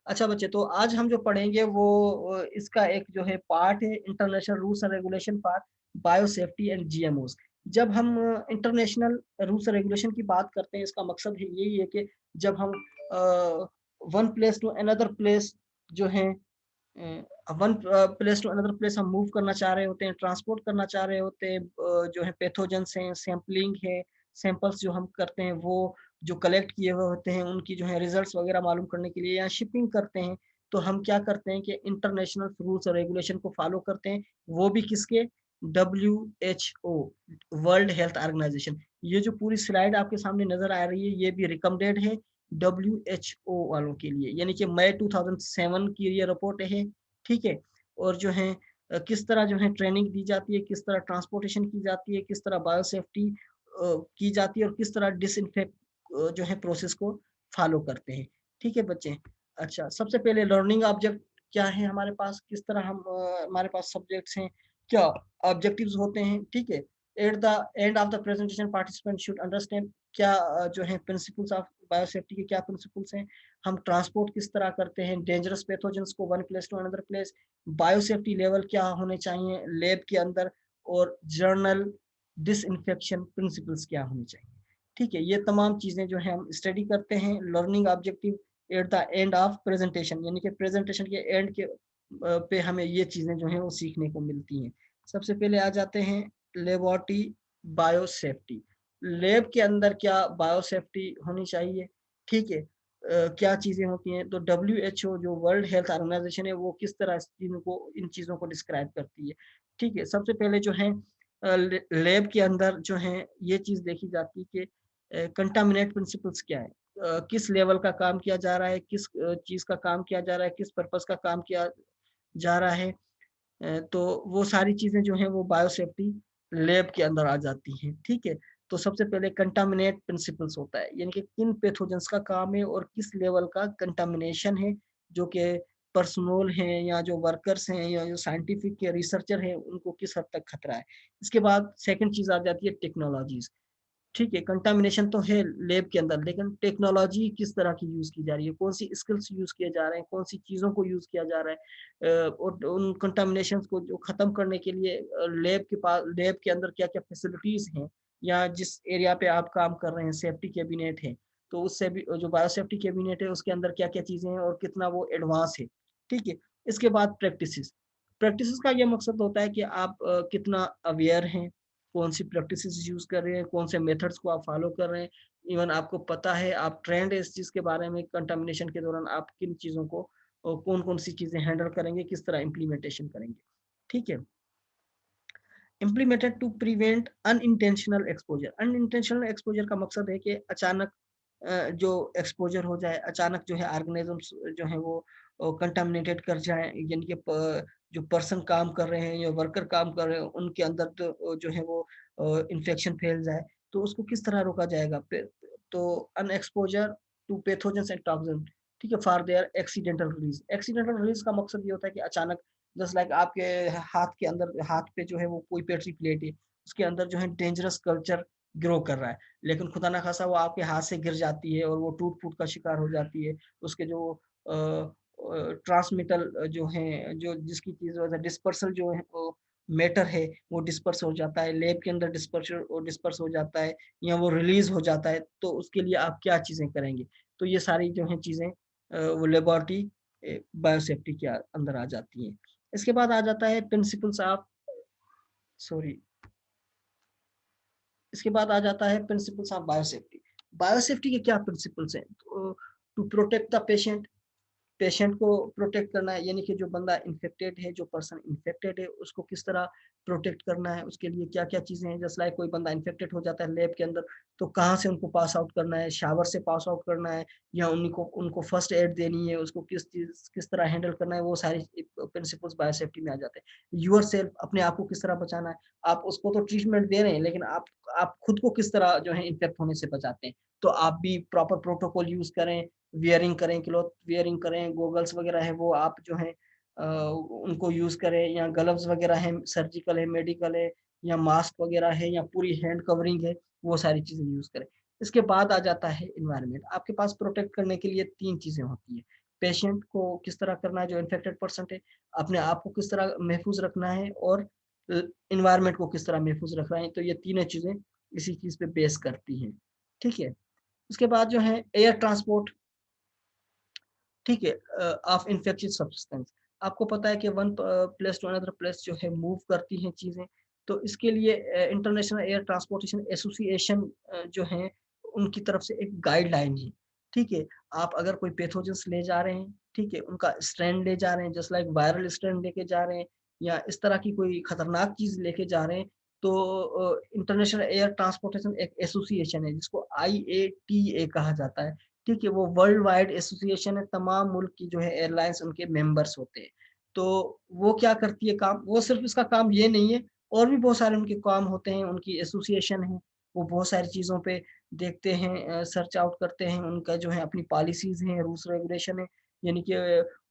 अच्छा बच्चे, तो आज हम जो पढ़ेंगे वो इसका एक जो है पार्ट है, international rules and regulation for biosafety and GMOs. जब हम इंटरनेशनल रूल्स एंड रेगुलेशन की बात करते हैं, इसका मकसद है यही है कि जब हम one place to another place जो है one place to another place हम मूव करना चाह रहे होते हैं, ट्रांसपोर्ट करना चाह रहे होते हैं, जो है पैथोजेंस हैं, सैंपलिंग है, सैंपल्स जो हम करते हैं वो जो कलेक्ट किए हुए होते हैं उनकी जो है रिजल्ट्स वगैरह मालूम करने के लिए या शिपिंग करते हैं, तो हम क्या करते हैं कि इंटरनेशनल रूल्स और रेगुलेशन को फॉलो करते हैं, वो भी किसके, WHO, वर्ल्ड हेल्थ ऑर्गेनाइजेशन। ये जो पूरी स्लाइड आपके सामने नजर आ रही है ये भी रिकमेंडेड है WHO वालों के लिए, यानी कि मई 2007 की ये रिपोर्ट है, ठीक है। और जो है किस तरह जो है ट्रेनिंग दी जाती है, किस तरह ट्रांसपोर्टेशन की जाती है, किस तरह बायोसेफ्टी की जाती है और किस तरह डिसइंफेक्ट जो है प्रोसेस को फॉलो करते हैं, ठीक है बच्चे। अच्छा, सबसे पहले लर्निंग ऑब्जेक्ट क्या है हमारे पास, किस तरह हम हमारे पास सब्जेक्ट्स हैं, क्या ऑब्जेक्टिव्स होते हैं, ठीक है। At the end of the presentation participant should understand क्या जो है प्रिंसिपल्स ऑफ बायोसेफ्टी के क्या प्रिंसिपल्स हैं, हम ट्रांसपोर्ट किस तरह करते हैं डेंजरस पैथोजेंस को one place to another place, biosafety level क्या होने चाहिए लैब के अंदर, और जर्नल डिसइंफेक्शन प्रिंसिपल्स क्या होने चाहिए, ठीक है। ये तमाम चीजें जो है हम स्टडी करते हैं। Learning objective at the end of presentation, यानी कि प्रेजेंटेशन के एंड के पे हमें ये चीजें जो है वो सीखने को मिलती हैं। सबसे पहले आ जाते हैं लेबोरेटरी बायोसेफ्टी। लैब के अंदर क्या बायोसेफ्टी होनी चाहिए, ठीक है। क्या चीजें होती हैं, तो WHO जो वर्ल्ड हेल्थ ऑर्गेनाइजेशन है वो किस तरह इन चीजों को डिस्क्राइब करती है, ठीक है। सबसे पहले जो है लैब के अंदर जो है ये चीज देखी जाती है कि कंटामिनेट प्रिंसिपल्स क्या है, किस लेवल का काम किया जा रहा है, किस चीज का काम किया जा रहा है, किस पर्पस का काम किया जा रहा है, तो वो सारी चीजें जो हैं वो बायोसेफ्टी लैब के अंदर आ जाती हैं, ठीक है। तो सबसे पहले कंटामिनेट प्रिंसिपल्स होता है, यानी कि किन पैथोजेंस का काम है और किस लेवल का कंटामिनेशन है, जो कि पर्सनल हैं या जो वर्कर्स हैं या जो साइंटिफिक के रिसर्चर हैं उनको किस हद तक खतरा है। इसके बाद सेकंड चीज आ जाती है टेक्नोलॉजीज, ठीक है। कंटामिनेशन तो है लैब के अंदर, लेकिन टेक्नोलॉजी किस तरह की यूज की जा रही है, कौन सी स्किल्स यूज किए जा रहे हैं, कौन सी चीजों को यूज किया जा रहा है, और उन कंटामिनेशन को जो खत्म करने के लिए लैब के अंदर क्या क्या फैसिलिटीज हैं, या जिस एरिया पे आप काम कर रहे हैं सेफ्टी कैबिनेट है, तो उससे भी जो बायोसेफ्टी कैबिनेट है उसके अंदर क्या क्या चीजें हैं और कितना वो एडवांस है, ठीक है। इसके बाद प्रैक्टिसेस, प्रैक्टिसेस का ये मकसद होता है कि आप कितना अवेयर हैं, कौन सी प्रैक्टिसेस यूज कर रहे हैं, कौन से मेथड्स को आप फॉलो कर रहे हैं, इवन आपको पता है, आप ट्रेंड है इस चीज के बारे में, कंटामिनेशन के दौरान आप किन चीजों को और कौन कौन सी चीजें हैंडल करेंगे, किस तरह इम्प्लीमेंटेशन करेंगे, ठीक है। Implemented to prevent unintentional exposure, unintentional exposure का मकसद है कि अचानक जो एक्सपोजर हो जाए, अचानक जो है ऑर्गेनिजम्स जो है वो कंटामिनेटेड कर जाए, यानी कि जो पर्सन काम कर रहे हैं या वर्कर काम कर रहे हैं उनके अंदर तो जो है वो इन्फेक्शन फैल जाए, तो उसको किस तरह रोका जाएगा। तो अनएक्सपोजर टू पैथोजेंस एंड टॉक्सिन, ठीक है, for their accidental release. Accidental release का मकसद ये होता है कि अचानक जस्ट लाइक आपके हाथ के अंदर, हाथ पे जो है वो कोई पेट्री प्लेट है, उसके अंदर जो है डेंजरस कल्चर ग्रो कर रहा है, लेकिन खुदा ना खासा वो आपके हाथ से गिर जाती है और वो टूट फूट का शिकार हो जाती है, उसके जो ट्रांसमिटल जो है, जो जिसकी चीज डिस्पर्सल जो है मैटर है वो डिस्पर्स हो जाता है, लैब के अंदर डिस्पर्स हो जाता है या वो रिलीज हो जाता है, तो उसके लिए आप क्या चीजें करेंगे। तो ये सारी जो है चीजें वो लेबोरेटरी बायोसेफ्टी के अंदर आ जाती हैं। इसके बाद आ जाता है प्रिंसिपल्स ऑफ, सॉरी, इसके बाद आ जाता है प्रिंसिपल्स ऑफ बायोसेफ्टी। बायोसेफ्टी के क्या प्रिंसिपल्स हैं, to protect the patient, patient को प्रोटेक्ट करना है, यानी कि जो बंदा इन्फेक्टेड है, जो पर्सन इन्फेक्टेड है उसको किस तरह प्रोटेक्ट करना है, उसके लिए क्या क्या चीजें हैं। जैसे लाइक कोई बंदा इन्फेक्टेड हो जाता है लैब के अंदर, तो कहाँ से उनको पास आउट करना है, शावर से पास आउट करना है या उनको उनको फर्स्ट एड देनी है, उसको किस तरह हैंडल करना है, वो सारी प्रिंसिपल्स बायोसेफ्टी में आ जाते हैं। यूर सेल्फ, अपने आप को किस तरह बचाना है, आप उसको तो ट्रीटमेंट दे रहे हैं लेकिन आप खुद को किस तरह जो है इन्फेक्ट होने से बचाते हैं, तो आप भी प्रॉपर प्रोटोकॉल यूज करें, वियरिंग करें, क्लॉथ वियरिंग करें, गोगल्स वगैरह है वो आप जो है उनको यूज करें, या ग्लव्स वगैरह है, सर्जिकल है, मेडिकल है, या मास्क वगैरह है, या पूरी हैंड कवरिंग है, वो सारी चीजें यूज करें। इसके बाद आ जाता है इन्वायरमेंट। आपके पास प्रोटेक्ट करने के लिए तीन चीजें होती है, पेशेंट को किस तरह करना है, जो इन्फेक्टेड पर्सन है, अपने आप को किस तरह महफूज रखना है और एनवायरनमेंट को किस तरह महफूज रखना है। तो ये तीनों चीज़ें इसी चीज़ पे बेस करती हैं, ठीक है। उसके बाद जो है एयर ट्रांसपोर्ट, ठीक है, ऑफ इन्फेक्शियस सब्सटेंस। आपको पता है कि one place to another place जो है मूव करती हैं चीज़ें, तो इसके लिए इंटरनेशनल एयर ट्रांसपोर्टेशन एसोसिएशन जो है उनकी तरफ से एक गाइडलाइन है, ठीक है। आप अगर कोई पैथोजेंस ले जा रहे हैं, ठीक है, उनका स्ट्रैंड ले जा रहे हैं, जस्ट लाइक वायरल स्ट्रैंड लेके जा रहे हैं या इस तरह की कोई खतरनाक चीज़ लेके जा रहे हैं, तो इंटरनेशनल एयर ट्रांसपोर्टेशन एक एसोसिएशन है जिसको IATA कहा जाता है। ठीक है, वो वर्ल्ड वाइड एसोसिएशन है, तमाम मुल्क की जो है एयरलाइंस उनके मेंबर्स होते हैं। तो वो क्या करती है काम, वो सिर्फ़ इसका काम ये नहीं है, और भी बहुत सारे उनके काम होते हैं, उनकी एसोसिएशन है, वो बहुत सारी चीज़ों पे देखते हैं, सर्च आउट करते हैं, उनका जो है अपनी पॉलिसीज़ हैं, रूल्स रेगुलेशन है, यानी कि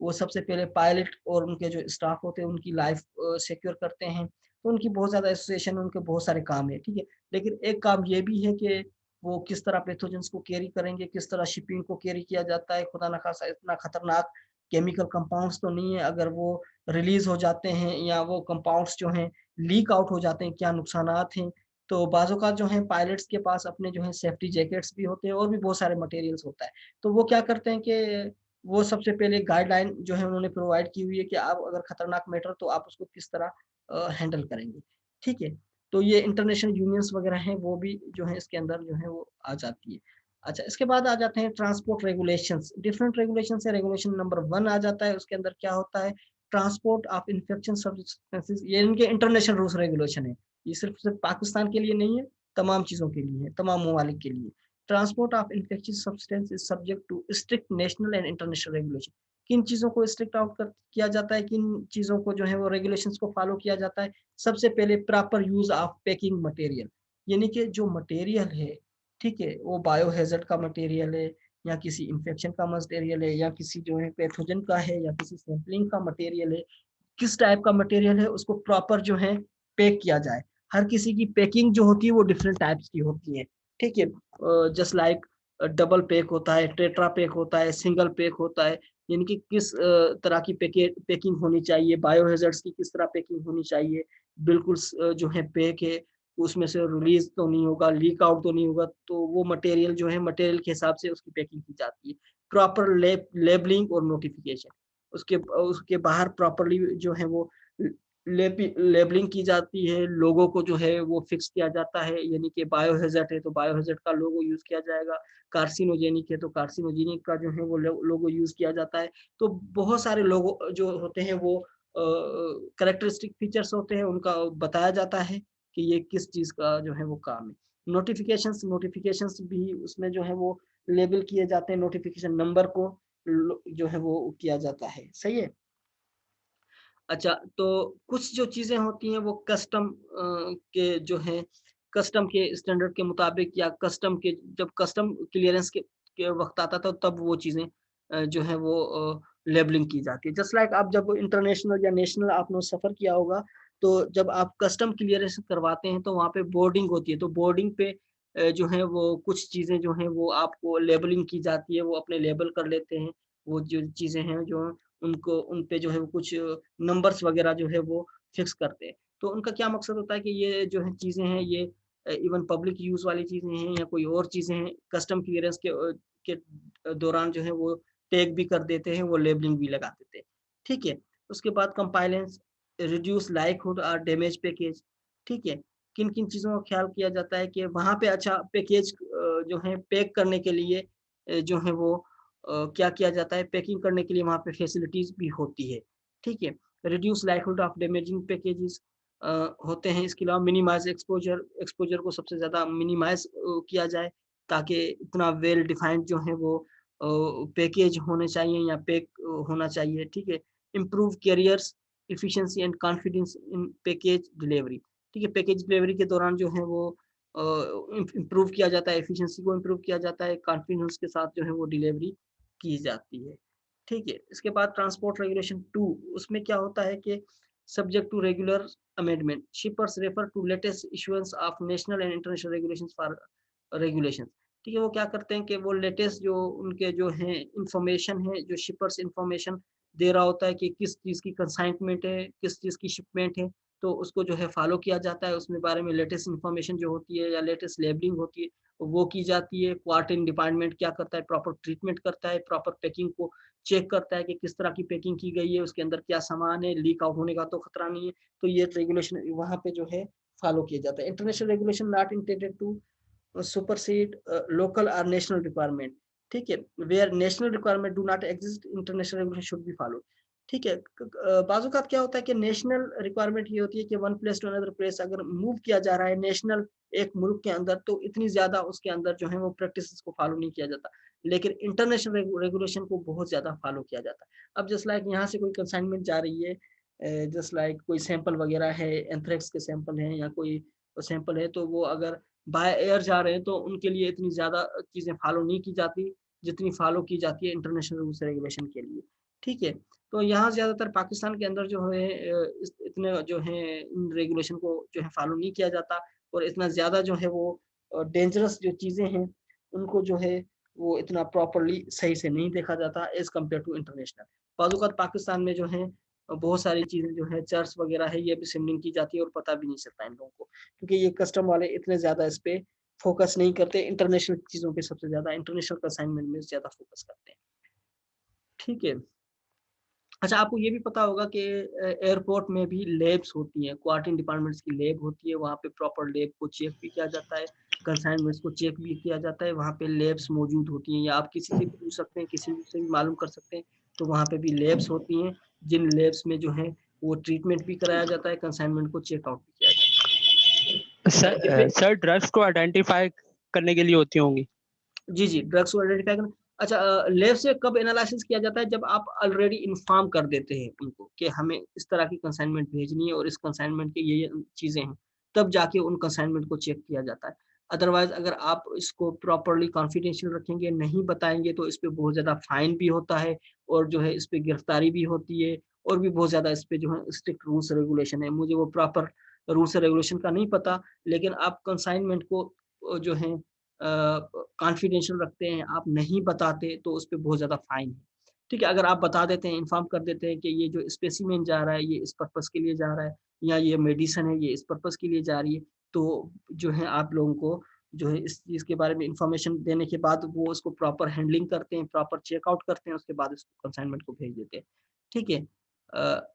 वो सबसे पहले पायलट और उनके जो स्टाफ होते हैं, उनकी लाइफ़ सिक्योर करते हैं। तो उनकी बहुत ज़्यादा एसोसिएशन है, उनके बहुत सारे काम हैं, ठीक है। लेकिन एक काम ये भी है कि वो किस तरह पैथोजेंस को कैरी करेंगे, किस तरह शिपिंग को कैरी किया जाता है, खुदा ना खास्ता इतना खतरनाक केमिकल कंपाउंड्स तो नहीं है, अगर वो रिलीज़ हो जाते हैं या वो कंपाउंड्स जो हैं लीक आउट हो जाते हैं, क्या नुकसानात हैं। तो बाज़ औक़ात जो हैं पायलट्स के पास अपने जो हैं सेफ्टी जैकेट्स भी होते हैं और भी बहुत सारे मटेरियल्स होता है। तो वो क्या करते हैं कि वो सबसे पहले गाइडलाइन जो है उन्होंने प्रोवाइड की हुई है कि आप अगर खतरनाक मैटर तो आप उसको किस तरह हैंडल करेंगे, ठीक है। तो ये इंटरनेशनल यूनियंस वगैरह हैं, वो भी जो है इसके अंदर जो है वो आ जाती है। अच्छा, इसके बाद आ जाते हैं ट्रांसपोर्ट रेगुलेशंस, डिफरेंट रेगुलेशंस है, रेगुलेशन नंबर 1 आ जाता है, उसके अंदर क्या होता है, ट्रांसपोर्ट ऑफ इन्फेक्शन सब्सटेंसेस, ये इनके इंटरनेशनल रूल्स रेगुलेशन है। ये सिर्फ़ सिर्फ़ पाकिस्तान के लिए नहीं है, तमाम चीज़ों के लिए है, तमाम ममालिक के लिए। Transport of infectious substance is subject to strict national and international regulation. किन चीज़ों को स्ट्रिक्ट आउट कर किया जाता है, किन चीज़ों को जो है वो रेगुलेशंस को फॉलो किया जाता है। सबसे पहले proper use of packing material, यानी कि जो मटेरियल है, ठीक है, वो बायोहैज़ार्ड का मटेरियल है या किसी इन्फेक्शन का मटेरियल है या किसी जो है पैथोजन का है या किसी सैंपलिंग का मटेरियल है, किस टाइप का मटेरियल है उसको प्रॉपर जो है पैक किया जाए। हर किसी की पैकिंग जो होती है वो डिफरेंट टाइप्स की होती है, ठीक है। जस्ट लाइक डबल पैक होता है, टेट्रा पैक होता है, सिंगल पैक होता है, यानी कि किस तरह की पैकिंग होनी चाहिए, बायोहैज़ार्ड्स की किस तरह पैकिंग होनी चाहिए, बिल्कुल जो है पैक है, उसमें से रिलीज़ तो नहीं होगा, लीक आउट तो नहीं होगा, तो वो मटेरियल जो है मटेरियल के हिसाब से उसकी पैकिंग की जाती है। प्रॉपर लेबलिंग और नोटिफ़िकेशन, उसके बाहर प्रॉपर्ली जो है वो लेबलिंग की जाती है, लोगों को जो है वो फिक्स किया जाता है, यानी कि बायोहैज़ार्ड है तो बायोहैज़ार्ड का लोगो यूज़ किया जाएगा, कार्सिनोजेनिक है तो कार्सिनोजेनिक का जो है वो लोगो यूज़ किया जाता है। तो बहुत सारे लोगो जो होते हैं वो कैरेक्टरिस्टिक फीचर्स होते हैं, उनका बताया जाता है कि ये किस चीज़ का जो है वो काम है। नोटिफ़िकेशंस भी उसमें जो है वो लेबल किए जाते हैं, नोटिफ़िकेशन नंबर को जो है वो किया जाता है, सही है? अच्छा, तो कुछ जो चीज़ें होती हैं वो कस्टम के जो हैं, कस्टम के स्टैंडर्ड के मुताबिक या कस्टम के जब कस्टम क्लीयरेंस के वक़्त आता था तब वो चीज़ें जो है वो लेबलिंग की जाती है। जस्ट लाइक आप जब इंटरनेशनल या नेशनल आपने सफ़र किया होगा, तो जब आप कस्टम क्लीयरेंस करवाते हैं तो वहाँ पे बोर्डिंग होती है, तो बोर्डिंग पे जो है वो कुछ चीज़ें जो हैं वो आपको लेबलिंग की जाती है, वो अपने लेबल कर लेते हैं। वो जो चीज़ें हैं जो उनको उन पे जो है वो कुछ नंबर्स वगैरह जो है वो फिक्स करते हैं। तो उनका क्या मकसद होता है कि ये जो है चीज़ें हैं ये इवन पब्लिक यूज़ वाली चीज़ें हैं या कोई और चीज़ें हैं, कस्टम क्लीयरेंस के दौरान जो है वो टैग भी कर देते हैं, वो लेबलिंग भी लगा देते हैं। ठीक है? उसके बाद कंपाइलेंस, रिड्यूस लाइक्हुड और डैमेज पैकेज, ठीक है? किन-किन चीज़ों का ख़्याल किया जाता है कि वहाँ पे अच्छा पैकेज जो है पैक करने के लिए जो है वो क्या किया जाता है, पैकिंग करने के लिए वहाँ पे फैसिलिटीज़ भी होती है, ठीक है? Reduce likelihood of damaging packages uh, होते हैं, इसके अलावा मिनिमाइज़ एक्सपोज़र को सबसे ज़्यादा मिनिमाइज़ किया जाए, ताकि इतना वेल डिफाइंड जो है वो पैकेज होने चाहिए या पैक होना चाहिए, ठीक है? Improve carriers efficiency and confidence in package delivery, ठीक है? पैकेज डिलीवरी के दौरान जो है वो अ, इम्प्रूव किया जाता है, एफिशिएंसी को इम्प्रूव किया जाता है, कॉन्फिडेंस के साथ जो है वो डिलीवरी की जाती है, ठीक है? इसके बाद ट्रांसपोर्ट रेगुलेशन 2, उसमें क्या होता है कि subject to regular amendment, shippers refer to latest issuance of national and international regulations for regulations. ठीक है, वो क्या करते हैं कि वो लेटेस्ट जो उनके जो हैं इन्फॉर्मेशन है, जो शिपर्स इन्फॉर्मेशन दे रहा होता है कि किस चीज़ की कंसाइनमेंट है, किस चीज़ की शिपमेंट है, तो उसको जो है फ़ॉलो किया जाता है। उसमें बारे में लेटेस्ट इन्फॉर्मेशन जो होती है या लेटेस्ट लेबलिंग होती है, वो की जाती है। क्वारंटाइन डिपार्टमेंट क्या करता है, प्रॉपर ट्रीटमेंट करता है, प्रॉपर पैकिंग को चेक करता है कि किस तरह की पैकिंग की गई है, उसके अंदर क्या सामान है, लीक आउट होने का तो खतरा नहीं है। तो ये रेगुलेशन वहाँ पे जो है फ़ॉलो किया जाता है। International regulation not intended to supersede local or national requirement. ठीक है, where national requirement do not exist, international regulation should be followed. ठीक है, बाजू का क्या होता है कि नेशनल रिक्वायरमेंट ये होती है कि one place to another place अगर मूव किया जा रहा है नेशनल एक मुल्क के अंदर, तो इतनी ज्यादा उसके अंदर जो है वो प्रैक्टिस को फॉलो नहीं किया जाता, लेकिन इंटरनेशनल रेगुलेशन को बहुत ज्यादा फॉलो किया जाता है। अब जस्ट लाइक यहाँ से कोई कंसाइनमेंट जा रही है, जस्ट लाइक कोई सैंपल वगैरह है, एंथ्रेक्स के सैंपल हैं या कोई सैंपल है, तो वो अगर बाय एयर जा रहे हैं तो उनके लिए इतनी ज़्यादा चीज़ें फ़ॉलो नहीं की जाती, जितनी फ़ॉलो की जाती है इंटरनेशनल रूल्स रेगुलेशन के लिए, ठीक है? तो यहाँ ज़्यादातर पाकिस्तान के अंदर जो है इस इतने जो हैं इन रेगुलेशन को जो है फ़ॉलो नहीं किया जाता, और इतना ज़्यादा जो है वो डेंजरस जो चीज़ें हैं, उनको जो है वो इतना प्रॉपर्ली सही से नहीं देखा जाता एज़ कम्पेयर टू इंटरनेशनल। बाज़-औक़ात पाकिस्तान में जो है बहुत सारी चीज़ें जो है चर्च वग़ैरह है, ये भी सिमरिंग की जाती है और पता भी नहीं चलता इन लोगों को। क्योंकि ये कस्टम वाले इतने ज़्यादा इस पे फ़ोकस नहीं करते, इंटरनेशनल चीज़ों पे सबसे ज़्यादा इंटरनेशनल असाइनमेंट में ज़्यादा फ़ोकस करते हैं। ठीक है। अच्छा, आपको ये भी पता होगा कि एयरपोर्ट में भी लैब्स होती हैं, क्वारंटाइन डिपार्टमेंट्स की लैब होती है, वहाँ पे प्रॉपर लैब को चेक भी किया जाता है, कंसाइनमेंट्स को चेक भी किया जाता है, वहाँ पे लैब्स मौजूद होती हैं या आप किसी से भी पूछ सकते हैं, किसी से भी मालूम कर सकते हैं, तो वहाँ पे भी लैब्स होती हैं, जिन लैब्स में जो है वो ट्रीटमेंट भी कराया जाता है, कंसाइनमेंट को चेक आउट भी किया जाता है। सर इसमें सर ड्रग्स को आइडेंटिफाई करने के लिए होती होंगी। जी, जी, ड्रग्स को आइडेंटिफ़ाई करना। अच्छा, लैब से कब एनालिसिस किया जाता है? जब आप ऑलरेडी इन्फॉर्म कर देते हैं उनको कि हमें इस तरह की कंसाइनमेंट भेजनी है और इस कंसाइनमेंट की ये चीज़ें हैं, तब जाके उन कंसाइनमेंट को चेक किया जाता है। अदरवाइज़ अगर आप इसको प्रॉपर्ली कॉन्फिडेंशियल रखेंगे, नहीं बताएँगे, तो इस पे बहुत ज़्यादा फाइन भी होता है और जो है इस पे गिरफ्तारी भी होती है और भी बहुत ज़्यादा इस पे जो है स्ट्रिक्ट रूल्स रेगुलेशन है। मुझे वो प्रॉपर रूल्स रेगुलेशन का नहीं पता, लेकिन आप कंसाइनमेंट को जो है कॉन्फिडेंशियल रखते हैं, आप नहीं बताते तो उस पे बहुत ज़्यादा फाइन है। ठीक है, अगर आप बता देते हैं, इन्फॉर्म कर देते हैं कि ये जो स्पेसिमेन जा रहा है, ये इस पर्पज़ के लिए जा रहा है या ये मेडिसिन है, ये इस पर्पज़ के लिए जा रही है, तो जो है आप लोगों को जो है इस चीज़ के बारे में इन्फॉर्मेशन देने के बाद वो उसको प्रॉपर हैंडलिंग करते हैं, प्रॉपर चेक आउट करते हैं, उसके बाद इसको कंसाइनमेंट को भेज देते हैं। ठीक है?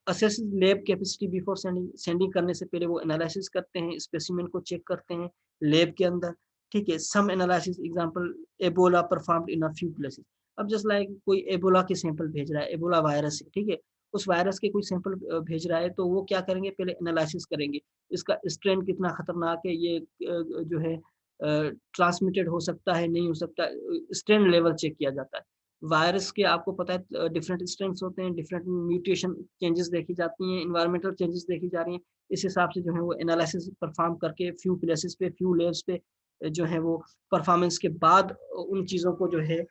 Assess lab capacity before sending sending करने से पहले वो एनालिसिस करते हैं, स्पेसिमेन को चेक करते हैं लैब के अंदर। ठीक है, some analysis example Ebola performed in a few places. अब जस्ट लाइक कोई एबोला के सैंपल भेज रहा है, एबोला वायरस है, ठीक है? उस वायरस के कोई सैंपल भेज रहा है, तो वो क्या करेंगे, पहले एनालिसिस करेंगे। इसका स्ट्रेन कितना खतरनाक है, ये जो है ट्रांसमिटेड हो सकता है, नहीं हो सकता, स्ट्रेन लेवल चेक किया जाता है। वायरस के आपको पता है डिफरेंट स्ट्रेन्स होते हैं, डिफरेंट म्यूटेशन चेंजेस देखी जाती हैं, एनवायरमेंटल चेंजेस देखी जा रही हैं। इस हिसाब से जो है वो एनालिसिस परफॉर्म करके फ्यू प्लेसेस पे, फ्यू लैब्स पे जो है वो परफॉर्मेंस के बाद उन चीज़ों को जो है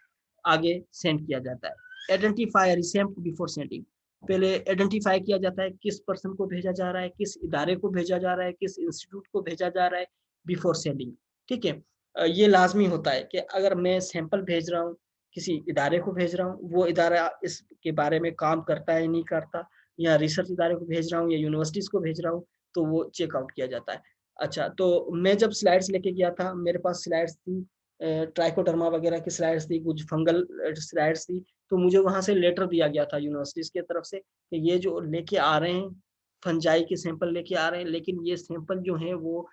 आगे सेंड किया जाता है। Identify resample before sending. पहले आइडेंटिफाई किया जाता है किस पर्सन को भेजा जा रहा है, किस इदारे को भेजा जा रहा है, किस इंस्टीट्यूट को भेजा जा रहा है बिफोर सेंडिंग। ठीक है? ये लाज़मी होता है कि अगर मैं सैंपल भेज रहा हूँ, किसी इदारे को भेज रहा हूँ, वो इदारा इसके बारे में काम करता है, नहीं करता, या रिसर्च इदारे को भेज रहा हूँ या यूनिवर्सिटीज़ को भेज रहा हूँ, तो वो चेक आउट किया जाता है। अच्छा, तो मैं जब स्लाइड्स लेके गया था, मेरे पास स्लाइड्स थी ट्राइकोडर्मा वगैरह की स्लाइड्स थी, कुछ फंगल स्लाइड्स थी, तो मुझे वहाँ से लेटर दिया गया था यूनिवर्सिटीज़ की तरफ से कि ये जो लेके आ रहे हैं, फंजाई के सैंपल लेके आ रहे हैं, लेकिन ये सैंपल जो हैं वो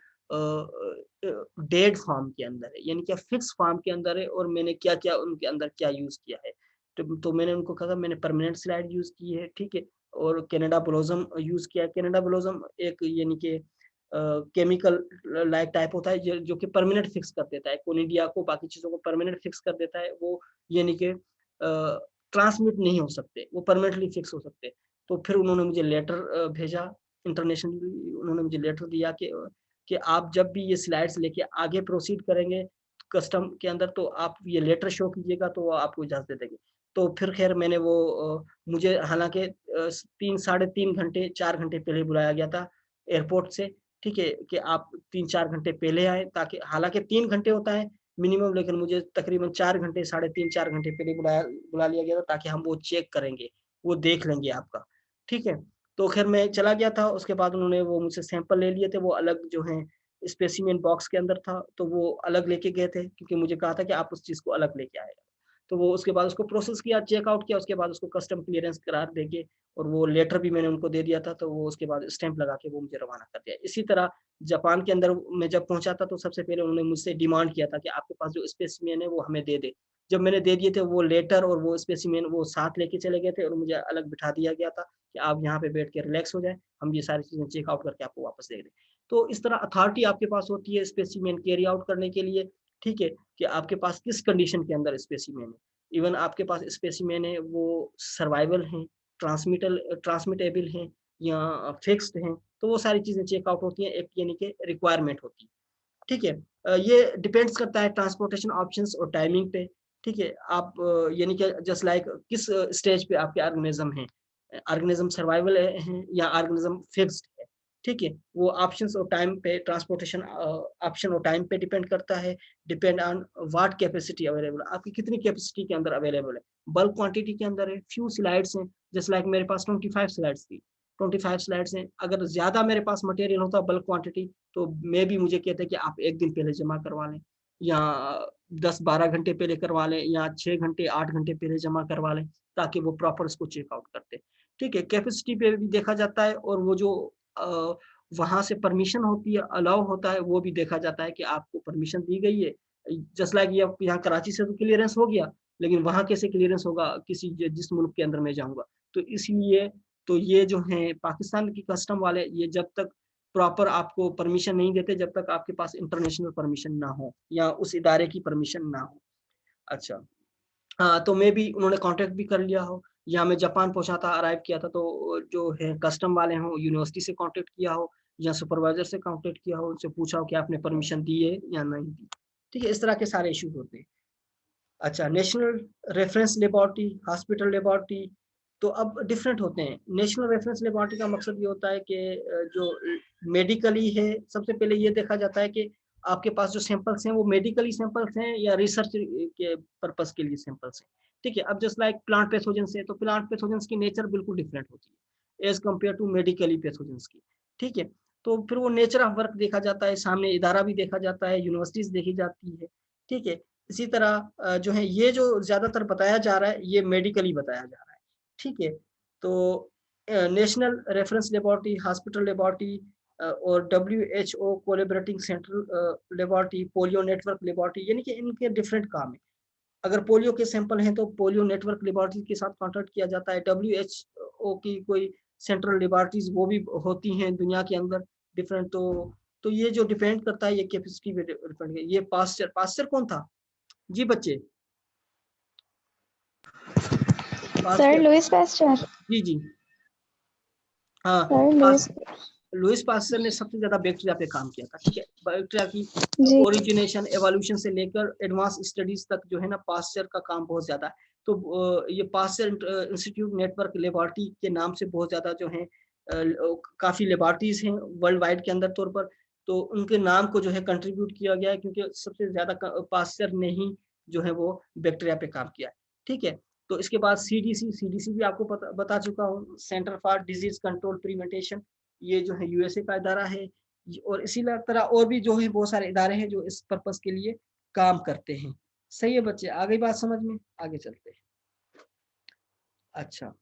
डेड फॉर्म के अंदर है, यानी कि फिक्स फॉर्म के अंदर है और मैंने क्या-क्या उनके अंदर क्या यूज़ किया है। तो मैंने उनको कहा मैंने परमानेंट स्लाइड यूज़ की है, ठीक है? और कनाडा ब्लोसम यूज़ किया है। कनाडा ब्लोसम एक यानी कि केमिकल लाइक टाइप होता है जो कि परमानेंट फिक्स कर देता है। कोनिडिया को बाकी चीज़ों को परमानेंट फिक्स कर देता है। वो यानी कि ट्रांसमिट नहीं हो सकते, वो परमानेंटली फिक्स हो सकते हैं। तो फिर उन्होंने मुझे लेटर भेजा इंटरनेशनली उन्होंने मुझे लेटर दिया कि आप जब भी ये स्लाइड्स लेके आगे प्रोसीड करेंगे कस्टम के अंदर तो आप ये लेटर शो कीजिएगा तो वो आपको इजाज़त दे देंगे। तो फिर ख़ैर मैंने वो मुझे हालाँकि 3 साढ़े 3 घंटे 4 घंटे पहले बुलाया गया था एयरपोर्ट से, ठीक है? कि आप 3-4 घंटे पहले आएँ ताकि हालाँकि 3 घंटे होता है, मिनिमम, लेकिन मुझे तकरीबन 4 घंटे, साढ़े 3-4 घंटे पहले बुला लिया गया था, ताकि हम वो चेक करेंगे, वो देख लेंगे आपका, ठीक है? तो ख़ैर मैं चला गया था, उसके बाद उन्होंने वो मुझसे सैंपल ले लिए थे, वो अलग जो हैं स्पेसिमेन बॉक्स के अंदर था, तो वो अलग लेके गए थे, क्योंकि मुझे कहा था कि आप उस चीज़ को अलग लेके आएगा। तो वो उसके बाद उसको प्रोसेस किया, चेक आउट किया, उसके बाद उसको कस्टम क्लीयरेंस करार देके, और वो लेटर भी मैंने उनको दे दिया था, तो वो उसके बाद स्टैम्प लगा के वो मुझे रवाना कर दिया। इसी तरह जापान के अंदर मैं जब पहुँचा था, तो सबसे पहले उन्होंने मुझसे डिमांड किया था कि आपके पास जो स्पेसिमेन है, वो हमें दे दे। जब मैंने दे दिए थे, वो लेटर और वो स्पेसिमेन वो साथ लेके चले गए थे, और मुझे अलग बिठा दिया गया था कि आप यहाँ पे बैठ के रिलैक्स हो जाएँ, हम ये सारी चीज़ें चेक आउट करके आपको वापस दे दें। तो इस तरह अथॉरिटी आपके पास होती है स्पेसिमेन कैरी आउट करने के लिए, ठीक है? कि आपके पास किस कंडीशन के अंदर स्पेसिमेन है। इवन आपके पास स्पेसिमेन है, वो सर्वाइवल हैं, ट्रांसमिटेबल हैं, या फिक्स्ड हैं, तो वो सारी चीज़ें चेक आउट होती हैं, एक यानी कि रिक्वायरमेंट होती है। ठीक है? ये डिपेंड्स करता है ट्रांसपोर्टेशन ऑप्शंस और टाइमिंग पे, ठीक है? आप यानी कि जस्ट लाइक किस स्टेज पे आपके ऑर्गेनिज़्म हैं। ऑर्गेनिज़्म सर्वाइवल हैं, या ऑर्गेनिज़्म फिक्स्ड है, ठीक है? वो ऑप्शंस और टाइम पे ट्रांसपोर्टेशन ऑप्शन और टाइम पे डिपेंड करता है, depend on what capacity available है, आपकी कितनी कैपेसिटी के अंदर अवेलेबल है। बल्क क्वांटिटी के अंदर है, फ्यू स्लाइड्स हैं, जस्ट लाइक मेरे पास 25 स्लाइड्स थी, 25 स्लाइड्स हैं। अगर ज़्यादा मेरे पास मटेरियल होता बल्क क्वांटिटी, तो मे बी मुझे कहते कि आप 1 दिन पहले जमा करवा लें, या 10-12 घंटे पहले करवा लें, या 6 घंटे, 8 घंटे पहले जमा करवा लें, ताकि वो प्रॉपर उसको चेक आउट करते। ठीक है? कैपेसिटी पे भी देखा जाता है, और वो जो अ, वहाँ से परमिशन होती है, अलाउ होता है, वो भी देखा जाता है कि आपको परमिशन दी गई है। जस्ट लाइक ये यहाँ कराची से तो क्लीयरेंस हो गया, लेकिन वहाँ कैसे क्लीयरेंस होगा किसी जिस मुल्क के अंदर मैं जाऊँगा। तो इसलिए तो ये जो हैं पाकिस्तान की कस्टम वाले, ये जब तक प्रॉपर आपको परमिशन नहीं देते, जब तक आपके पास इंटरनेशनल परमिशन ना हो, या उस इदारे की परमिशन ना हो। अच्छा, हाँ, तो मे बी उन्होंने कॉन्टैक्ट भी कर लिया हो, या मैं जापान पहुँचा था, अराइव किया था, तो जो है कस्टम वाले हों, यूनिवर्सिटी से कॉन्टैक्ट किया हो, या सुपरवाइज़र से कॉन्टैक्ट किया हो, उनसे पूछा हो कि आपने परमिशन दी है या नहीं दी। ठीक है? इस तरह के सारे इश्यूज़ होते हैं। अच्छा, national reference laboratory, hospital laboratory, तो अब डिफरेंट होते हैं। नेशनल रेफरेंस लेबोरेटरी का मकसद ये होता है कि जो मेडिकली है, सबसे पहले ये देखा जाता है कि आपके पास जो सैंपल्स हैं, वो मेडिकली सैंपल्स हैं, या रिसर्च के पर्पज़ के लिए सैंपल्स हैं। ठीक है? अब जस्ट लाइक प्लांट पैथोजेन्स है, तो प्लांट पैथोजेन्स की नेचर बिल्कुल डिफरेंट होती है, as compare to medically pathogens की। ठीक है? तो फिर वो नेचर ऑफ वर्क देखा जाता है, सामने इदारा भी देखा जाता है, यूनिवर्सिटीज़ देखी जाती है। ठीक है? इसी तरह जो है ये जो ज़्यादातर बताया जा रहा है, ये मेडिकली बताया जा रहा है, ठीक है? तो national reference laboratory, hospital laboratory, और WHO collaborating central laboratory, polio network laboratory, यानी कि इनके डिफरेंट काम हैं। अगर पोलियो के सैंपल हैं, तो पोलियो नेटवर्क लेबोरेटरी के साथ कॉन्टैक्ट किया जाता है। डब्ल्यूएचओ की कोई सेंट्रल लेबोरेटरीज़ वो भी होती हैं दुनिया के अंदर डिफरेंट, तो ये जो डिपेंड करता है, ये कैपेसिटी पे डिपेंड है। ये पास्चर पास्चर कौन था? जी बच्चे, सर पास्चर, लुइस पास्चर। जी, जी। हाँ, सर पास लुइस। लुईस पास्चर ने सबसे ज़्यादा बैक्टीरिया पे काम किया था, ठीक है? बैक्टीरिया की जी। ओरिजिनेशन, एवोल्यूशन से लेकर एडवांस स्टडीज़ तक जो है ना, पास्चर का काम बहुत ज़्यादा है। तो ये पास्चर इंस्टीट्यूट नेटवर्क लेबोरेटरी के नाम से बहुत ज़्यादा जो है काफ़ी लेबोरेटरीज़ हैं वर्ल्ड वाइड के अंदर तौर पर, तो उनके नाम को जो है कंट्रीब्यूट किया गया है, क्योंकि सबसे ज़्यादा पास्चर ने ही जो है वो बैक्टीरिया पे काम किया है, ठीक है? तो इसके बाद सीडीसी भी आपको बता चुका हूँ, centre for disease control prevention, ये जो है यूएसए का इदारा है। और इसी तरह और भी जो है बहुत सारे इदारे हैं जो इस पर्पस के लिए काम करते हैं। सही है बच्चे, आ गई बात समझ में? आगे चलते हैं। अच्छा,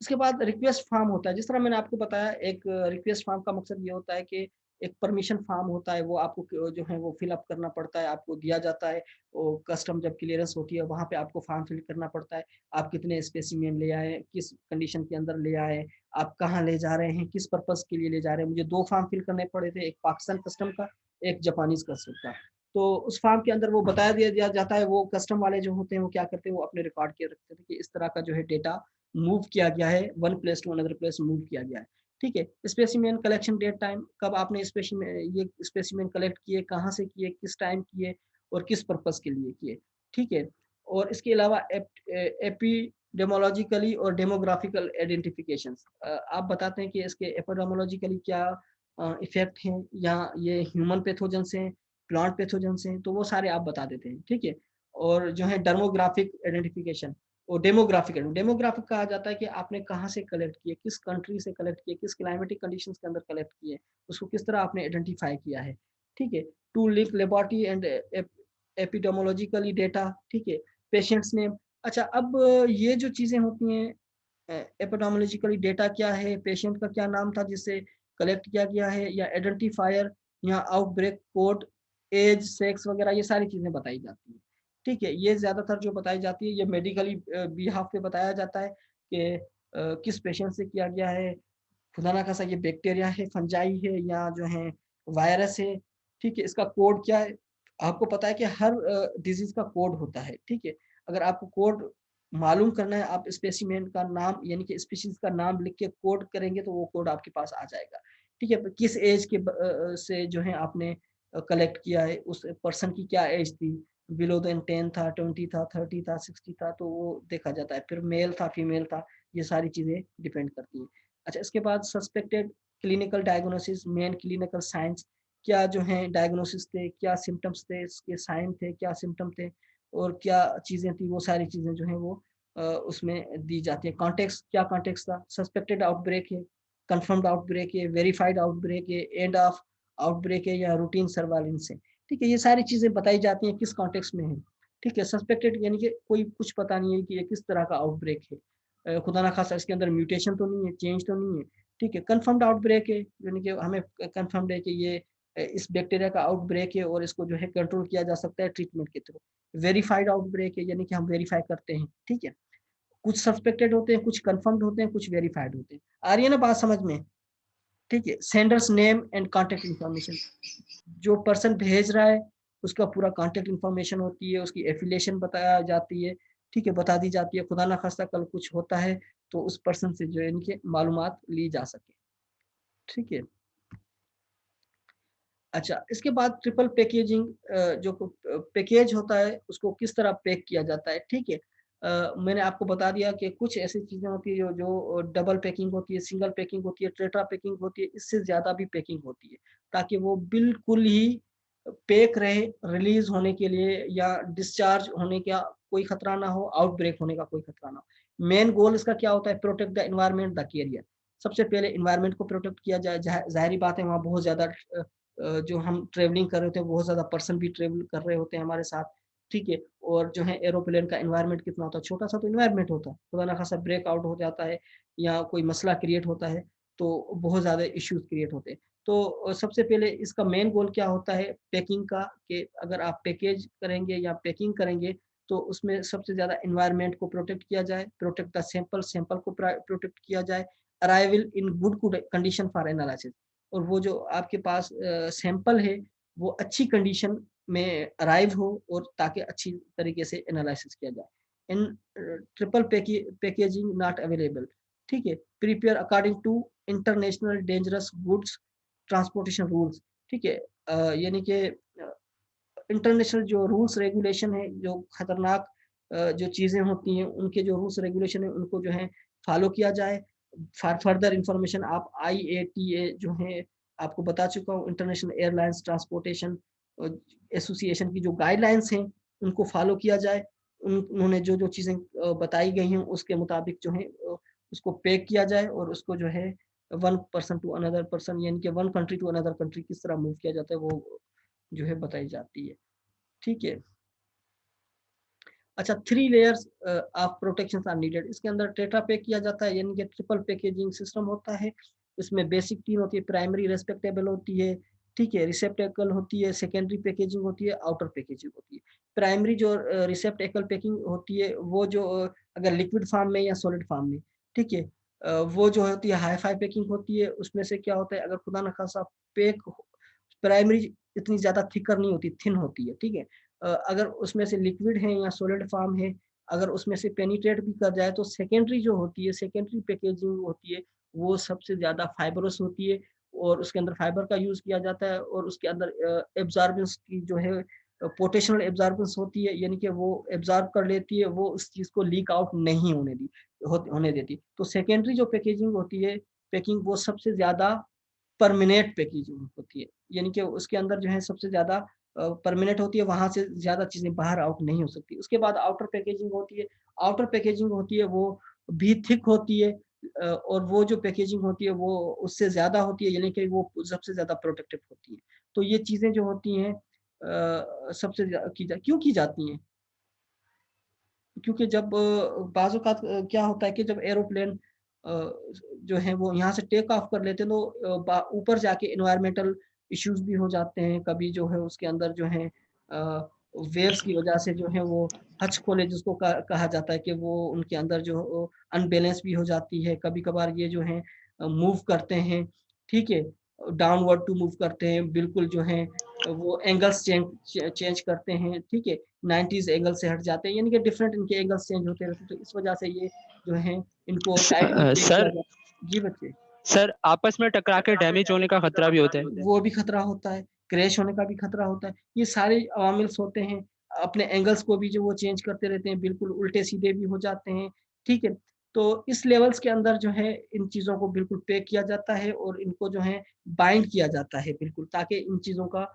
उसके बाद रिक्वेस्ट फॉर्म होता है। जिस तरह मैंने आपको बताया, एक रिक्वेस्ट फॉर्म का मकसद ये होता है कि एक परमिशन फॉर्म होता है, वो आपको जो है वो फिल अप करना पड़ता है, आपको दिया जाता है। वो कस्टम जब क्लियरेंस होती है, वहाँ पे आपको फॉर्म फिल करना पड़ता है। आप कितने स्पेसिमेन ले आए, किस कंडीशन के अंदर ले आए, आप कहाँ ले जा रहे हैं, किस पर्पज़ के लिए ले जा रहे हैं। मुझे 2 फॉर्म फिल करने पड़े थे, एक पाकिस्तान कस्टम का, एक जापानीज़ कस्टम का। तो उस फॉर्म के अंदर वो बताया दिया जाता है, वो कस्टम वाले जो होते हैं, वो क्या करते हैं, वो अपने रिकॉर्ड के रखते थे कि इस तरह का जो है डेटा मूव किया गया है, one place to another place move किया गया है, ठीक है? स्पेसिमेन कलेक्शन डेट टाइम, कब आपने ये स्पेसिमेन कलेक्ट किए, कहाँ से किए, किस टाइम किए, और किस पर्पज़ के लिए किए, ठीक है? और इसके अलावा एपिडेमोलॉजिकली और डेमोग्राफिकल आइडेंटिफिकेशंस, आप बताते हैं कि इसके एपिडेमोलॉजिकली क्या इफ़ेक्ट हैं, या ये ह्यूमन पैथोजेंस हैं, प्लांट पैथोजेंस हैं, तो वो सारे आप बता देते हैं, ठीक है। और जो है डर्मोग्राफिक आइडेंटिफिकेशन और डेमोग्राफिक कहा जाता है कि आपने कहाँ से कलेक्ट किए, किस कंट्री से कलेक्ट किए, किस क्लाइमेटिक कंडीशंस के अंदर कलेक्ट किए, उसको किस तरह आपने आइडेंटिफाई किया है, ठीक है। To link laboratory and epidemiologically data, ठीक है। पेशेंट्स नेम, अच्छा अब ये जो चीजें होती हैं, एपिडेमोलॉजिकली डेटा क्या है, पेशेंट का क्या नाम था जिससे कलेक्ट किया गया है, या आइडेंटिफायर, या आउटब्रेक कोड, एज, सेक्स वगैरह, ये सारी चीजें बताई जाती हैं, ठीक है। ये ज्यादातर जो बताई जाती है ये मेडिकली बिहाफ पे बताया जाता है कि किस पेशेंट से किया गया है, खुदा ना खासा ये बैक्टीरिया है, फंजाई है, या जो है वायरस है, ठीक है। इसका कोड क्या है, आपको पता है कि हर डिजीज का कोड होता है, ठीक है। अगर आपको कोड मालूम करना है, आप स्पेसिमेन का नाम यानी कि स्पीशीज का नाम लिख के कोड करेंगे तो वो कोड आपके पास आ जाएगा, ठीक है। किस एज के से जो है आपने कलेक्ट किया है, उस पर्सन की क्या एज थी, बिलो देन 10 था, 20 था, 30 था, 60 था, तो वो देखा जाता है। फिर मेल था, फीमेल था, ये सारी चीजें डिपेंड करती हैं। अच्छा, इसके बाद suspected clinical diagnosis, main clinical science, क्या जो है डायग्नोसिस थे, क्या सिम्टम्स थे, इसके साइन थे, क्या सिम्टम थे, और क्या चीज़ें थी, वो सारी चीज़ें जो हैं वो उसमें दी जाती है। कॉन्टेक्स्ट, क्या कॉन्टेक्स्ट था, सस्पेक्टेड आउटब्रेक है, कंफर्म्ड आउटब्रेक है, वेरीफाइड आउटब्रेक है, एंड ऑफ आउटब्रेक है, या रूटीन सर्वाइलेंस है, ठीक है। ये सारी चीज़ें बताई जाती हैं किस कॉन्टेक्स्ट में है, ठीक है। सस्पेक्टेड यानी कि कोई कुछ पता नहीं है कि ये किस तरह का आउटब्रेक है, खुदा ना खासा इसके अंदर म्यूटेशन तो नहीं है, चेंज तो नहीं है, ठीक है। कंफर्म्ड आउटब्रेक है, यानी कि हमें कंफर्म्ड है कि ये इस बैक्टीरिया का आउटब्रेक है और इसको जो है कंट्रोल किया जा सकता है ट्रीटमेंट के थ्रू। वेरीफाइड आउटब्रेक है, यानी कि हम वेरीफाई करते हैं, ठीक है। कुछ सस्पेक्टेड होते हैं, कुछ कंफर्म्ड होते हैं, कुछ वेरीफाइड होते हैं। आ रही है ना बात समझ में, ठीक है। Sender's name and contact information, जो पर्सन भेज रहा है उसका पूरा कॉन्टेक्ट इन्फॉर्मेशन होती है, उसकी एफिलिएशन बताया जाती है, ठीक है, बता दी जाती है। खुदा ना खास्ता कल कुछ होता है तो उस पर्सन से जो है इनके मालूमात ली जा सके, ठीक है। अच्छा, इसके बाद ट्रिपल पैकेजिंग, जो पैकेज होता है उसको किस तरह पैक किया जाता है, ठीक है। मैंने आपको बता दिया कि कुछ ऐसी चीजें होती है जो डबल पैकिंग होती है, सिंगल पैकिंग होती है, टेट्रा पैकिंग होती है, इससे ज्यादा भी पैकिंग होती है, ताकि वो बिल्कुल ही पैक रहे रिलीज होने के लिए, या डिस्चार्ज होने का कोई खतरा ना हो, आउटब्रेक होने का कोई खतरा ना हो। मेन गोल इसका क्या होता है, protect the environment, the carrier. सबसे पहले एनवायरमेंट को प्रोटेक्ट किया जाए, जाहिर बात है वहाँ बहुत ज्यादा जो हम ट्रेवलिंग कर रहे होते हैं, बहुत ज़्यादा पर्सन भी ट्रेवल कर रहे होते हैं हमारे साथ, ठीक है। और जो है एरोप्लेन का एनवायरनमेंट कितना होता है, छोटा सा तो एनवायरनमेंट होता है, खुदा ना खासा ब्रेकआउट हो जाता है या कोई मसला क्रिएट होता है तो बहुत ज़्यादा इश्यूज क्रिएट होते हैं। तो सबसे पहले इसका मेन गोल क्या होता है पैकिंग का, कि अगर आप पैकेज करेंगे या पैकिंग करेंगे तो उसमें सबसे ज़्यादा एनवायरनमेंट को प्रोटेक्ट किया जाए, प्रोटेक्ट द सैंपल को प्रोटेक्ट किया जाए, arrival in good condition for analysis, और वो जो आपके पास सैंपल है वो अच्छी कंडीशन में अराइव हो, और ताकि अच्छी तरीके से एनालिसिस किया जाए। In triple packaging not available, ठीक है। Prepare according to international dangerous goods transportation rules, ठीक है। यानी कि इंटरनेशनल जो रूल्स रेगुलेशन है, जो खतरनाक जो चीज़ें होती हैं उनके जो रूल्स रेगुलेशन है उनको जो है फॉलो किया जाए। फॉर फर्दर इंफॉर्मेशन आप IATA जो है आपको बता चुका हूँ, इंटरनेशनल एयरलाइंस ट्रांसपोर्टेशन एसोसिएशन की जो गाइडलाइंस हैं उनको फॉलो किया जाए। उन्होंने जो जो चीज़ें बताई गई हैं उसके मुताबिक जो है उसको पैक किया जाए, और उसको जो है one person to another person, यानी कि one country to another country किस तरह मूव किया जाता है वो जो है बताई जाती है, ठीक है। अच्छा, 3 layers of protection are needed, इसके अंदर टेट्रा पैक किया जाता है, यानी कि ट्रिपल पैकेजिंग सिस्टम होता है। इसमें बेसिक 3 होती है, प्राइमरी रेस्पेक्टेबल होती है, ठीक है, रिसेप्टेकल होती है, सेकेंडरी पैकेजिंग होती है, आउटर पैकेजिंग होती है। प्राइमरी जो रिसेप्टेकल पैकिंग होती है वो जो अगर लिक्विड फॉर्म में या सॉलिड फॉर्म में, ठीक है, वो जो होती है हाई फाई पैकिंग होती है। उसमें से क्या होता है, अगर खुदा न खासा पैक प्राइमरी इतनी ज़्यादा थिकर नहीं होती, थिन होती है, ठीक है। अगर उसमें से लिक्विड है या सॉलिड फॉर्म है, अगर उसमें से पेनिट्रेट भी कर जाए तो सेकेंडरी जो होती है, सेकेंडरी पैकेजिंग होती है, वो सबसे ज़्यादा फाइबरस होती है, और उसके अंदर फाइबर का यूज़ किया जाता है, और उसके अंदर एब्जॉर्बेंस की जो है पोटेंशियल एब्जॉर्बेंस होती है, यानी कि वो एब्जॉर्ब कर लेती है, वो उस चीज़ को लीक आउट नहीं होने देती। तो सेकेंडरी जो पैकेजिंग होती है, पैकिंग, वो सबसे ज़्यादा परमानेंट पैकेजिंग होती है, यानी कि उसके अंदर जो है सबसे ज़्यादा परमानेंट होती है, वहाँ से ज़्यादा चीज़ें बाहर आउट नहीं हो सकती। उसके बाद आउटर पैकेजिंग होती है, आउटर पैकेजिंग होती है वो भी थिक होती है, और वो जो पैकेजिंग होती है वो उससे ज़्यादा होती है, यानी कि वो सबसे ज़्यादा प्रोटेक्टिव होती है। तो ये चीज़ें जो होती हैं सबसे क्यों की जाती हैं? क्योंकि जब बाज़ औक़ात क्या होता है कि जब एरोप्लेन जो है वो यहाँ से टेक ऑफ कर लेते हैं तो ऊपर जाके एनवायरमेंटल इश्यूज़ भी हो जाते हैं। कभी जो है उसके अंदर जो है वेव्स की वज़ह से जो है वो हच खोले जिसको कहा जाता है कि वो उनके अंदर जो अनबैलेंस भी हो जाती है। कभी-कभार ये जो है मूव करते हैं, ठीक है? डाउनवर्ड टू मूव करते हैं, बिल्कुल जो है वो एंगल्स चेंज करते हैं, ठीक है? 90s एंगल से हट जाते हैं, यानी कि डिफरेंट इनके एंगल्स चेंज होते रहते हैं, तो इस वजह से ये जो है इनको टाइट में पैक किया सर जाता। जी बच्चे। सर आपस में टकरा के डैमेज होने का खतरा भी होता है। वो भी खतरा होता है, क्रैश होने का भी खतरा होता है। ये सारे अवामिल्स होते हैं, अपने एंगल्स को भी जो वो चेंज करते रहते हैं, बिल्कुल उल्टे-सीधे भी हो जाते हैं, ठीक है? तो इस लेवल्स के अंदर जो है इन चीज़ों को बिल्कुल पैक किया जाता है और इनको जो है बाइंड किया जाता है बिल्कुल, ताकि इन चीज़ों का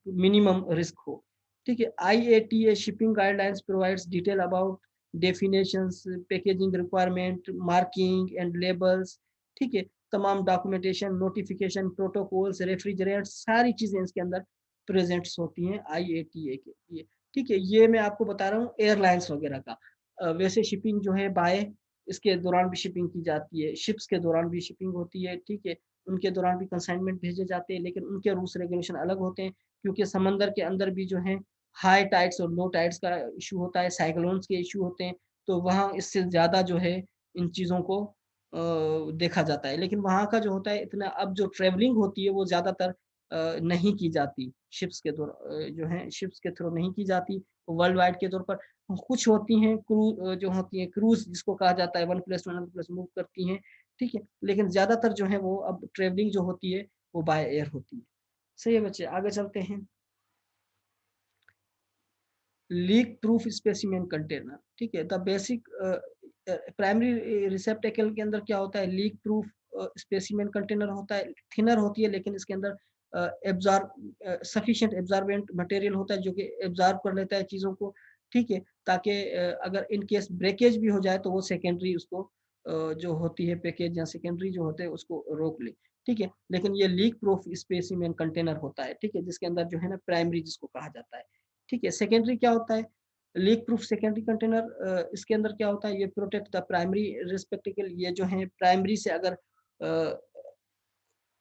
मिनिमम रिस्क हो, ठीक है? IATA shipping guidelines provides detail about definitions, packaging requirement, marking and labels, ठीक है? तमाम डॉक्यूमेंटेशन, नोटिफ़िकेशन, प्रोटोकॉल्स, रेफ्रिजरेंट्स सारी चीज़ें इसके अंदर प्रेज़ेंट्स होती हैं IATA के लिए, ठीक है? ये मैं आपको बता रहा हूँ एयरलाइन्स वग़ैरह का। वैसे शिपिंग जो है बाय इसके दौरान भी शिपिंग की जाती है, शिप्स के दौरान भी शिपिंग होती है, ठीक है? उनके दौरान भी कंसाइनमेंट भेजे जाते हैं, लेकिन उनके रूल्स रेगुलेशन अलग होते हैं, क्योंकि समंदर के अंदर भी जो है हाई टाइड्स और लो टाइड्स का इश्यू होता है, साइक्लोन्स के इश्यू होते हैं, तो वहाँ इससे ज़्यादा जो है इन चीज़ों को देखा जाता है। लेकिन वहाँ का जो होता है इतना अब जो ट्रैवलिंग होती है वो ज़्यादातर नहीं की जाती, शिप्स के जो है शिप्स के थ्रू नहीं की जाती, वर्ल्ड वाइड के तौर पर कुछ होती हैं जो होती हैं क्रूज़ जिसको कहा जाता है, one place to another place move करती हैं, ठीक है? लेकिन ज़्यादातर जो है वो अब ट्रैवलिंग जो होती है वो बाय एयर होती है। सही है बच्चे, आगे चलते हैं। लीक प्रूफ स्पेसिमेन कंटेनर, ठीक है? द बेसिक प्राइमरी रिसेप्टेकल के अंदर क्या होता है, लीक प्रूफ स्पेसिमेन कंटेनर होता है, थिनर होती है लेकिन इसके अंदर सफिशिएंट एब्जॉर्बेंट मटेरियल होता है जो कि एब्जॉर्ब कर लेता है चीज़ों को, ठीक है? ताकि अगर इन केस ब्रेकेज भी हो जाए तो वो सेकेंडरी उसको जो होती है पैकेज या सेकेंडरी जो होते हैं उसको रोक ले, ठीक है? लेकिन ये लीक प्रूफ स्पेसिमेन कंटेनर होता है, ठीक है? जिसके अंदर जो है ना प्राइमरी जिसको कहा जाता है, ठीक है? सेकेंडरी क्या होता है? लीक प्रूफ सेकेंडरी कंटेनर इसके अंदर क्या होता है, ये प्रोटेक्ट द प्राइमरी रिस्पेक्टिकल, ये जो है प्राइमरी से अगर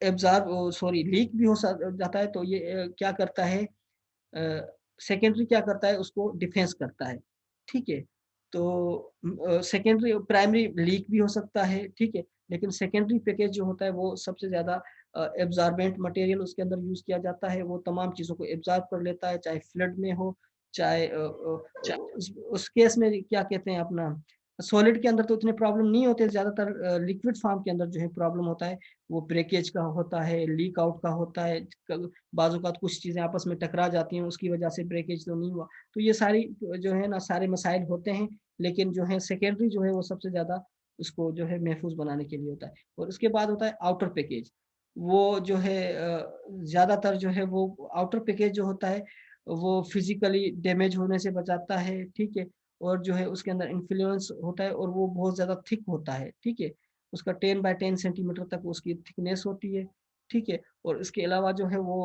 सॉरी लीक भी हो जाता है तो ये क्या करता है, सेकेंडरी क्या करता है उसको डिफेंस करता है, ठीक है? तो सेकेंडरी प्राइमरी लीक भी हो सकता है, ठीक है? लेकिन सेकेंडरी पैकेज जो होता है वो सबसे ज़्यादा एब्ज़ॉर्बेंट मटेरियल उसके अंदर यूज़ किया जाता है, वो तमाम चीज़ों को एब्ज़ॉर्ब कर लेता है, चाहे फ्लड में हो, चाहे उस केस में क्या कहते हैं अपना सॉलिड के अंदर तो इतने प्रॉब्लम नहीं होते, ज़्यादातर लिक्विड फॉर्म के अंदर जो है प्रॉब्लम होता है, वो ब्रेकेज का होता है, लीक आउट का होता है, बाज़ औक़ात कुछ चीज़ें आपस में टकरा जाती हैं, उसकी वजह से ब्रेकेज तो नहीं हुआ। तो ये सारी जो है ना सारे मसाइल होते हैं, लेकिन जो है सेकेंडरी जो है वो सबसे ज़्यादा उसको जो है महफूज़ बनाने के लिए होता है। और उसके बाद होता है आउटर पैकेज। वो जो है ज़्यादातर जो है वो आउटर पैकेज जो होता है, वो फिज़िकली डैमेज होने से बचाता है, ठीक है? और जो है उसके अंदर इन्फ्लुएंस होता है और वो बहुत ज़्यादा थिक होता है, ठीक है? उसका 10 बाय 10 सेंटीमीटर तक उसकी थिकनेस होती है, ठीक है? और इसके अलावा जो है वो